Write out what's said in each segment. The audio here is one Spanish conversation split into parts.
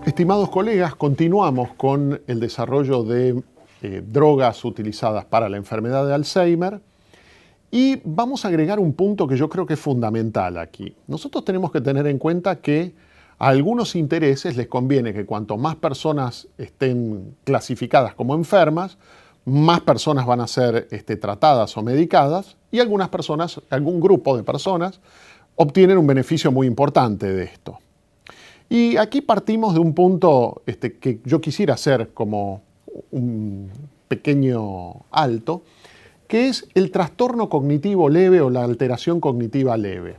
Estimados colegas, continuamos con el desarrollo de drogas utilizadas para la enfermedad de Alzheimer y vamos a agregar un punto que yo creo que es fundamental aquí. Nosotros tenemos que tener en cuenta que a algunos intereses les conviene que cuanto más personas estén clasificadas como enfermas, más personas van a ser tratadas o medicadas y algunas personas, algún grupo de personas, obtienen un beneficio muy importante de esto. Y aquí partimos de un punto que yo quisiera hacer como un pequeño alto, que es el trastorno cognitivo leve o la alteración cognitiva leve.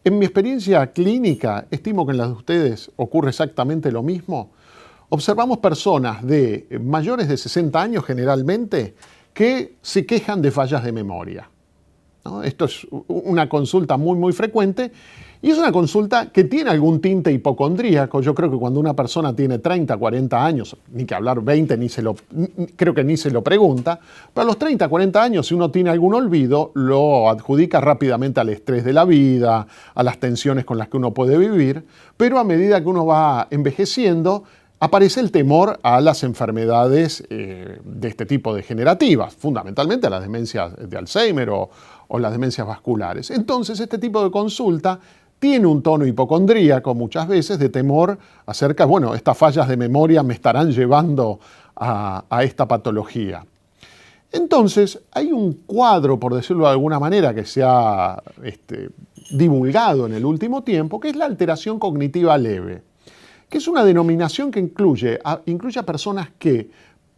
En mi experiencia clínica, estimo que en las de ustedes ocurre exactamente lo mismo. Observamos personas de mayores de 60 años generalmente que se quejan de fallas de memoria, ¿no? Esto es una consulta muy frecuente y es una consulta que tiene algún tinte hipocondríaco. Yo creo que cuando una persona tiene 30, 40 años, ni que hablar 20, creo que ni se lo pregunta, pero a los 30, 40 años, si uno tiene algún olvido, lo adjudica rápidamente al estrés de la vida, a las tensiones con las que uno puede vivir, pero a medida que uno va envejeciendo, aparece el temor a las enfermedades de este tipo degenerativas, fundamentalmente a las demencias de Alzheimer o las demencias vasculares. Entonces, este tipo de consulta tiene un tono hipocondríaco muchas veces de temor acerca, bueno, estas fallas de memoria me estarán llevando a esta patología. Entonces, hay un cuadro, por decirlo de alguna manera, que se ha divulgado en el último tiempo, que es la alteración cognitiva leve, que es una denominación que incluye a personas que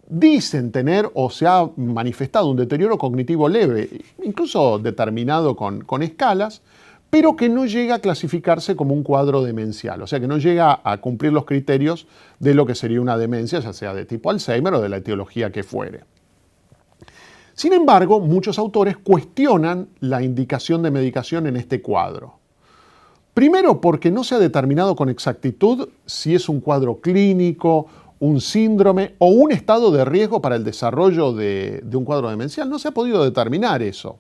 dicen tener o se ha manifestado un deterioro cognitivo leve, incluso determinado con escalas, pero que no llega a clasificarse como un cuadro demencial, o sea que no llega a cumplir los criterios de lo que sería una demencia, ya sea de tipo Alzheimer o de la etiología que fuere. Sin embargo, muchos autores cuestionan la indicación de medicación en este cuadro. Primero, porque no se ha determinado con exactitud si es un cuadro clínico, un síndrome o un estado de riesgo para el desarrollo de un cuadro demencial. No se ha podido determinar eso.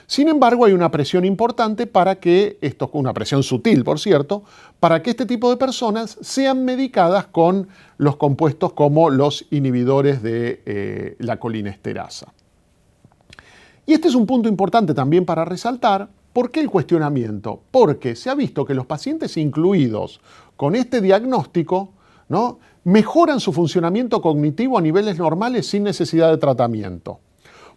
Sin embargo, hay una presión importante para que una presión sutil, por cierto, para que este tipo de personas sean medicadas con los compuestos como los inhibidores de la colinesterasa. Y este es un punto importante también para resaltar. ¿Por qué el cuestionamiento? Porque se ha visto que los pacientes incluidos con este diagnóstico, ¿no?, mejoran su funcionamiento cognitivo a niveles normales sin necesidad de tratamiento.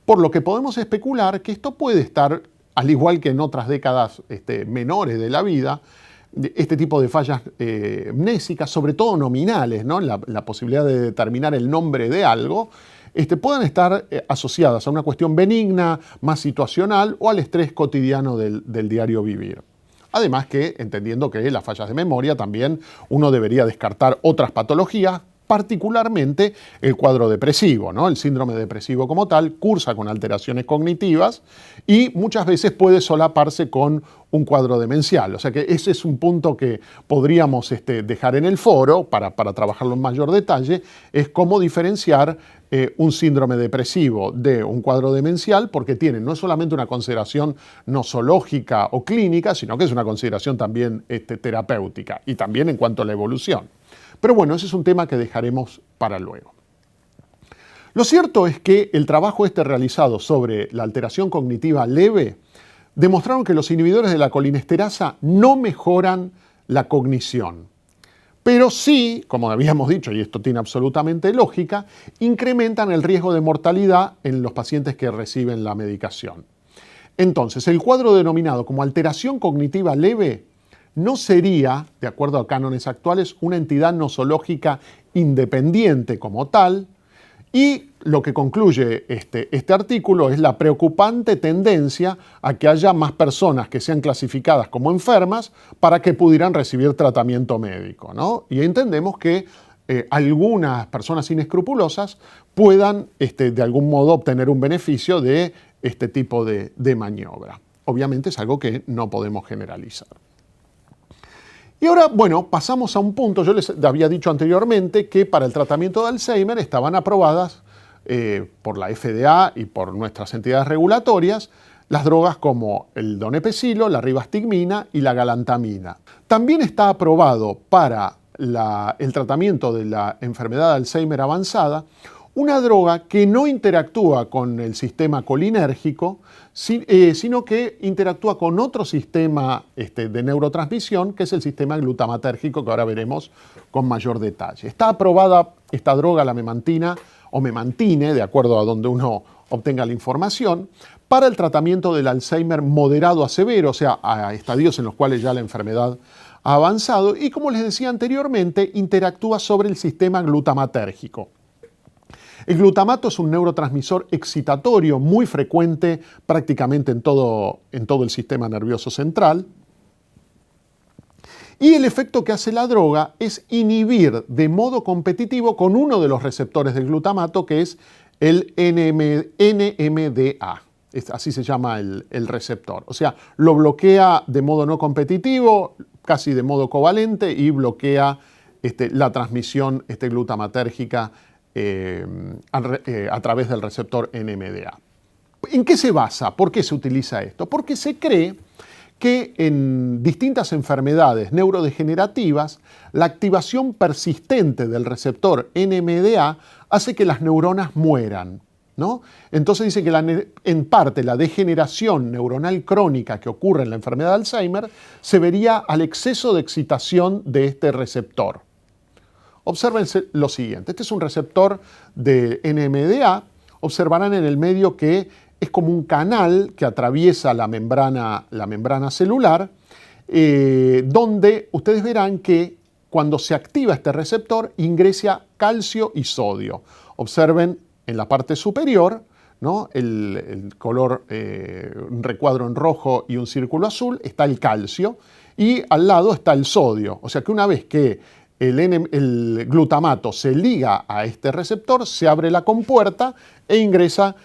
Por lo que podemos especular que esto puede estar, al igual que en otras décadas menores de la vida, este tipo de fallas mnésicas, sobre todo nominales, ¿no?, la posibilidad de determinar el nombre de algo, puedan estar asociadas a una cuestión benigna, más situacional o al estrés cotidiano del diario vivir. Además que, entendiendo que las fallas de memoria también uno debería descartar otras patologías, particularmente el cuadro depresivo, ¿no? El síndrome depresivo como tal cursa con alteraciones cognitivas y muchas veces puede solaparse con un cuadro demencial. O sea que ese es un punto que podríamos dejar en el foro para trabajarlo en mayor detalle, es cómo diferenciar un síndrome depresivo de un cuadro demencial, porque tiene no solamente una consideración nosológica o clínica, sino que es una consideración también terapéutica y también en cuanto a la evolución. Pero bueno, ese es un tema que dejaremos para luego. Lo cierto es que el trabajo realizado sobre la alteración cognitiva leve demostraron que los inhibidores de la colinesterasa no mejoran la cognición, pero sí, como habíamos dicho, y esto tiene absolutamente lógica, incrementan el riesgo de mortalidad en los pacientes que reciben la medicación. Entonces, el cuadro denominado como alteración cognitiva leve no sería, de acuerdo a cánones actuales, una entidad nosológica independiente como tal, y lo que concluye este artículo es la preocupante tendencia a que haya más personas que sean clasificadas como enfermas para que pudieran recibir tratamiento médico, ¿no? Y entendemos que algunas personas inescrupulosas puedan de algún modo obtener un beneficio de este tipo de maniobra. Obviamente es algo que no podemos generalizar. Y ahora, bueno, pasamos a un punto. Yo les había dicho anteriormente que para el tratamiento de Alzheimer estaban aprobadas por la FDA y por nuestras entidades regulatorias las drogas como el donepezilo, la ribastigmina y la galantamina. También está aprobado para el tratamiento de la enfermedad de Alzheimer avanzada, una droga que no interactúa con el sistema colinérgico, sino que interactúa con otro sistema de neurotransmisión, que es el sistema glutamatérgico, que ahora veremos con mayor detalle. Está aprobada esta droga, la memantina, o memantine, de acuerdo a donde uno obtenga la información, para el tratamiento del Alzheimer moderado a severo, o sea, a estadios en los cuales ya la enfermedad ha avanzado, y como les decía anteriormente, interactúa sobre el sistema glutamatérgico. El glutamato es un neurotransmisor excitatorio muy frecuente prácticamente en todo el sistema nervioso central. Y el efecto que hace la droga es inhibir de modo competitivo con uno de los receptores del glutamato, que es el NMDA. Así se llama el receptor. O sea, lo bloquea de modo no competitivo, casi de modo covalente, y bloquea la transmisión glutamatérgica a través del receptor NMDA. ¿En qué se basa? ¿Por qué se utiliza esto? Porque se cree que en distintas enfermedades neurodegenerativas la activación persistente del receptor NMDA hace que las neuronas mueran, ¿no? Entonces dice que en parte la degeneración neuronal crónica que ocurre en la enfermedad de Alzheimer se vería al exceso de excitación de este receptor. Observen lo siguiente, este es un receptor de NMDA, observarán en el medio que es como un canal que atraviesa la membrana celular, donde ustedes verán que cuando se activa este receptor ingresa calcio y sodio. Observen en la parte superior, ¿no? El color, un recuadro en rojo y un círculo azul, está el calcio y al lado está el sodio. O sea que una vez que el glutamato se liga a este receptor, se abre la compuerta e ingresa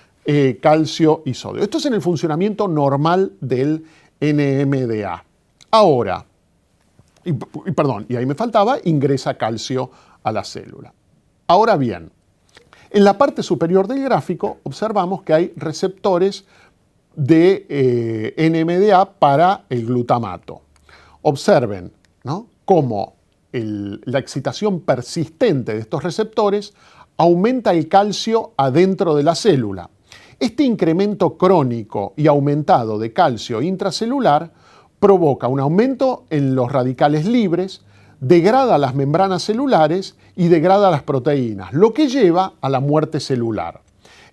calcio y sodio. Esto es en el funcionamiento normal del NMDA. Ahora, y ahí me faltaba, ingresa calcio a la célula. Ahora bien, en la parte superior del gráfico observamos que hay receptores de NMDA para el glutamato. Observen, ¿no?, cómo la excitación persistente de estos receptores aumenta el calcio adentro de la célula. Este incremento crónico y aumentado de calcio intracelular provoca un aumento en los radicales libres, degrada las membranas celulares y degrada las proteínas, lo que lleva a la muerte celular.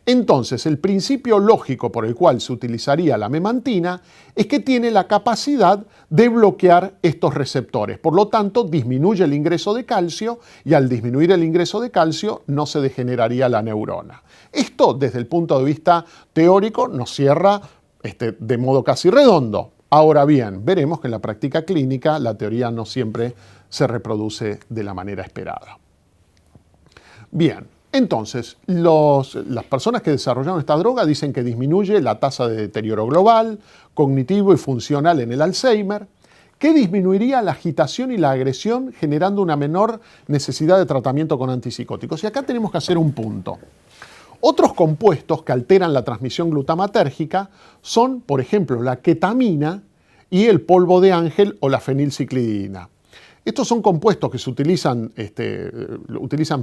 Entonces, el principio lógico por el cual se utilizaría la memantina es que tiene la capacidad de bloquear estos receptores. Por lo tanto, disminuye el ingreso de calcio y al disminuir el ingreso de calcio no se degeneraría la neurona. Esto, desde el punto de vista teórico, nos cierra de modo casi redondo. Ahora bien, veremos que en la práctica clínica la teoría no siempre se reproduce de la manera esperada. Bien. Entonces, las personas que desarrollaron esta droga dicen que disminuye la tasa de deterioro global, cognitivo y funcional en el Alzheimer, que disminuiría la agitación y la agresión generando una menor necesidad de tratamiento con antipsicóticos. Y acá tenemos que hacer un punto. Otros compuestos que alteran la transmisión glutamatérgica son, por ejemplo, la ketamina y el polvo de ángel o la fenilciclidina. Estos son compuestos que se utilizan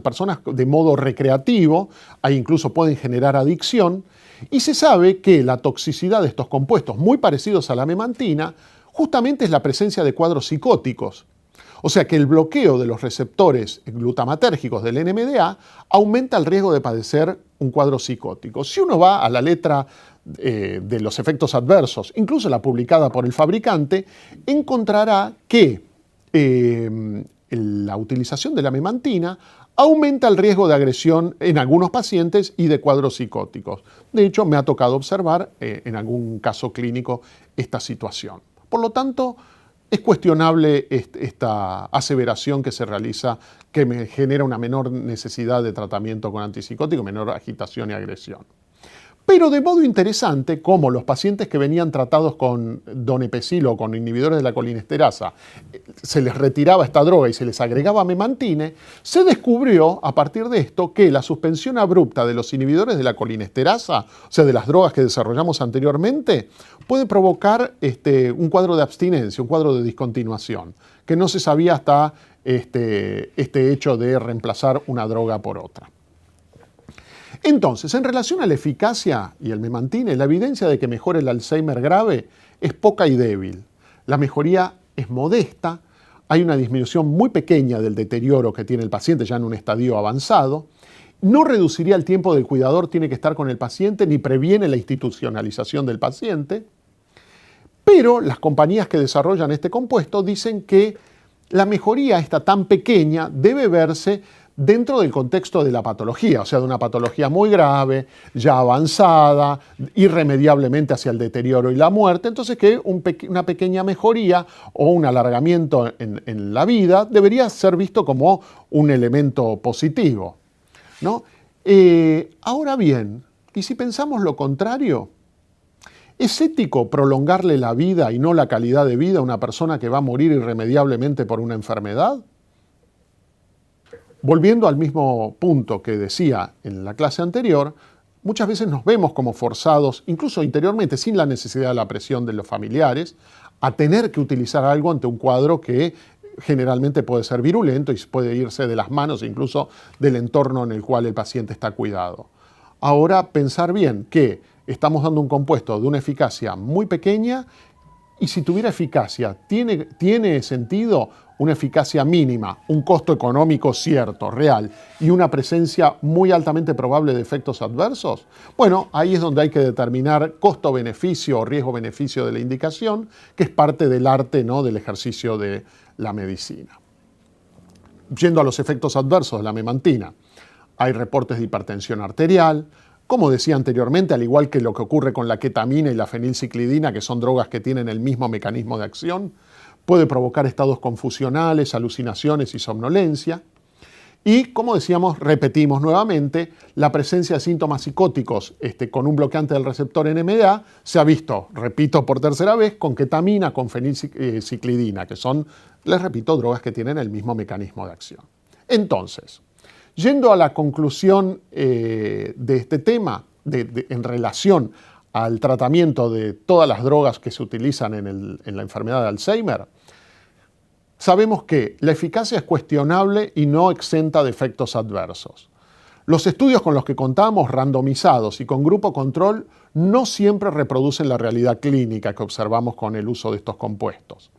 personas de modo recreativo, e incluso pueden generar adicción, y se sabe que la toxicidad de estos compuestos, muy parecidos a la memantina, justamente es la presencia de cuadros psicóticos. O sea que el bloqueo de los receptores glutamatérgicos del NMDA aumenta el riesgo de padecer un cuadro psicótico. Si uno va a la letra de los efectos adversos, incluso la publicada por el fabricante, encontrará que la utilización de la memantina aumenta el riesgo de agresión en algunos pacientes y de cuadros psicóticos. De hecho, me ha tocado observar en algún caso clínico esta situación. Por lo tanto, es cuestionable esta aseveración que se realiza que me genera una menor necesidad de tratamiento con antipsicótico, menor agitación y agresión. Pero de modo interesante, como los pacientes que venían tratados con donepezil o con inhibidores de la colinesterasa, se les retiraba esta droga y se les agregaba memantine, se descubrió a partir de esto que la suspensión abrupta de los inhibidores de la colinesterasa, o sea, de las drogas que desarrollamos anteriormente, puede provocar un cuadro de abstinencia, un cuadro de discontinuación, que no se sabía hasta este hecho de reemplazar una droga por otra. Entonces, en relación a la eficacia y el memantine, la evidencia de que mejore el Alzheimer grave es poca y débil. La mejoría es modesta, hay una disminución muy pequeña del deterioro que tiene el paciente ya en un estadio avanzado. No reduciría el tiempo del cuidador, tiene que estar con el paciente, ni previene la institucionalización del paciente. Pero las compañías que desarrollan este compuesto dicen que la mejoría esta tan pequeña debe verse dentro del contexto de la patología, o sea, de una patología muy grave, ya avanzada, irremediablemente hacia el deterioro y la muerte, entonces que una pequeña mejoría o un alargamiento en la vida debería ser visto como un elemento positivo, ¿no? Ahora bien, ¿y si pensamos lo contrario? ¿Es ético prolongarle la vida y no la calidad de vida a una persona que va a morir irremediablemente por una enfermedad? Volviendo al mismo punto que decía en la clase anterior, muchas veces nos vemos como forzados, incluso interiormente, sin la necesidad de la presión de los familiares, a tener que utilizar algo ante un cuadro que generalmente puede ser virulento y puede irse de las manos incluso del entorno en el cual el paciente está cuidado. Ahora, pensar bien que estamos dando un compuesto de una eficacia muy pequeña y si tuviera eficacia, ¿tiene sentido una eficacia mínima, un costo económico cierto, real, y una presencia muy altamente probable de efectos adversos? Bueno, ahí es donde hay que determinar costo-beneficio o riesgo-beneficio de la indicación, que es parte del arte, ¿no?, del ejercicio de la medicina. Yendo a los efectos adversos de la memantina, hay reportes de hipertensión arterial. Como decía anteriormente, al igual que lo que ocurre con la ketamina y la fenilciclidina, que son drogas que tienen el mismo mecanismo de acción, puede provocar estados confusionales, alucinaciones y somnolencia. Y, como decíamos, repetimos nuevamente, la presencia de síntomas psicóticos con un bloqueante del receptor NMDA se ha visto, repito por tercera vez, con ketamina, con fenilciclidina, que son, les repito, drogas que tienen el mismo mecanismo de acción. Entonces, yendo a la conclusión de este tema, en relación al tratamiento de todas las drogas que se utilizan en la enfermedad de Alzheimer, sabemos que la eficacia es cuestionable y no exenta de efectos adversos. Los estudios con los que contamos, randomizados y con grupo control, no siempre reproducen la realidad clínica que observamos con el uso de estos compuestos.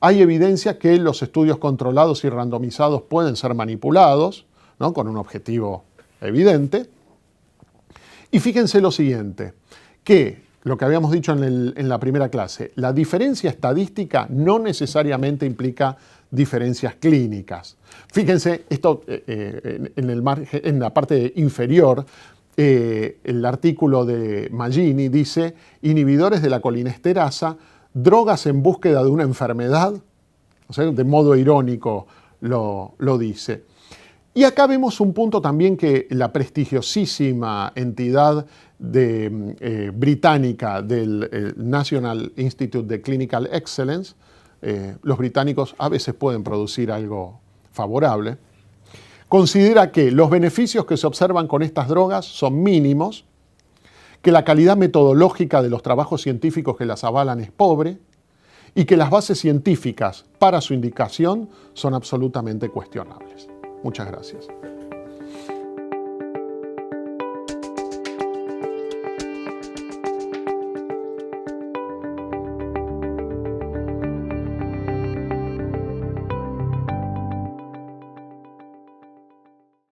Hay evidencia que los estudios controlados y randomizados pueden ser manipulados, ¿no?, con un objetivo evidente. Y fíjense lo siguiente, que lo que habíamos dicho en la primera clase, la diferencia estadística no necesariamente implica diferencias clínicas. Fíjense, esto en la parte inferior, el artículo de Maggini dice, inhibidores de la colinesterasa, drogas en búsqueda de una enfermedad, o sea, de modo irónico lo dice. Y acá vemos un punto también que la prestigiosísima entidad británica del National Institute of Clinical Excellence, los británicos a veces pueden producir algo favorable, considera que los beneficios que se observan con estas drogas son mínimos, que la calidad metodológica de los trabajos científicos que las avalan es pobre y que las bases científicas para su indicación son absolutamente cuestionables. Muchas gracias.